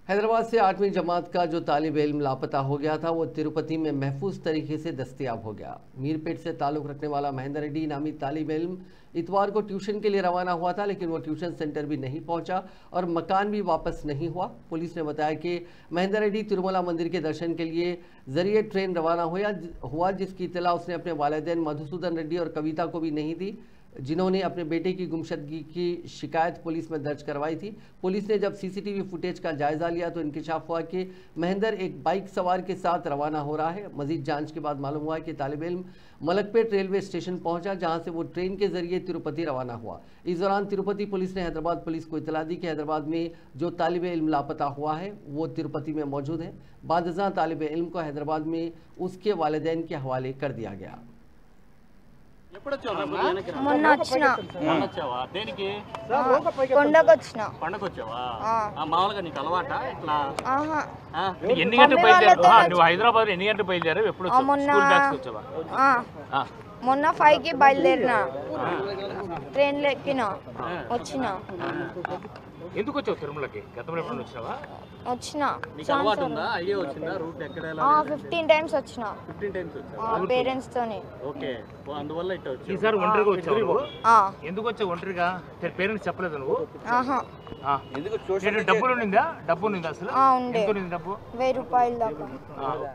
हैदराबाद से 8वीं जमात का जो तालिब इल्म लापता हो गया था वो तिरुपति में महफूज तरीके से दस्तयाब हो गया। मीरपेट से ताल्लुक़ रखने वाला महेंद्र रेड्डी नामी तालिब इल्म इतवार को ट्यूशन के लिए रवाना हुआ था, लेकिन वो ट्यूशन सेंटर भी नहीं पहुंचा और मकान भी वापस नहीं हुआ। पुलिस ने बताया कि महेंद्र रेड्डी तिरुमला मंदिर के दर्शन के लिए जरिए ट्रेन रवाना हुआ, जिसकी इत्तला उसने अपने वालिदैन मधुसूदन रेड्डी और कविता को भी नहीं दी, जिन्होंने अपने बेटे की गुमशदगी की शिकायत पुलिस में दर्ज करवाई थी। पुलिस ने जब सीसीटीवी फुटेज का जायजा लिया तो इंकशाफ हुआ कि महेंद्र एक बाइक सवार के साथ रवाना हो रहा है। मजीद जांच के बाद मालूम हुआ कि तालिब इल्म मलकपेट रेलवे स्टेशन पहुंचा, जहां से वो ट्रेन के जरिए तिरुपति रवाना हुआ। इस दौरान तिरुपति पुलिस ने हैदराबाद पुलिस को इतला दी कि हैदराबाद में जो तालिब इल्म लापता हुआ है वो तिरुपति में मौजूद है। बादशाह तालिब इल्म को हैदराबाद में उसके वालिदैन के हवाले कर दिया गया। మొన్న వచ్చిన దేనికి కొండకు వచ్చిన పండగ వచ్చావా మామూలుగా నీకు అలవాటా ఇట్లా ఎన్ని గంటలకు బయలుదేరావు నువ్వు హైదరాబాద్ ఎన్ని గంటలకు బయలుదేరావు ఎప్పుడు స్కూల్ బ్యాగ్స్ వచ్చావా మొన్న 5 కి బయలుదేరిన ట్రైన్ లో ఎక్కిన వచ్చిన ఎందుకు వచ్చావు తిరుమలకి గతంలో ఎప్పుడు వచ్చావా వచ్చిన నీకు అలవాటు ఉందా ఐడియా వచ్చిందా రూట్ ఎక్కడ ఎలా 15 టైమ్స్ వచ్చిన 15 టైమ్స్ వచ్చావా పేరెంట్స్ తోని ఓకే అందువల్ల ఇట్లా వచ్చావు ఈసారి ఒంటరిగా వచ్చావు ఎందుకు వచ్చావు ఒంటరిగా పేరెంట్స్ చెప్పలేదు నువ్వు ఆహా ఎందుకు డబ్బులు ఉండిందా అసలు ఉండే ఎంత ఉండింది డబ్బు 1000 రూపాయల దాకా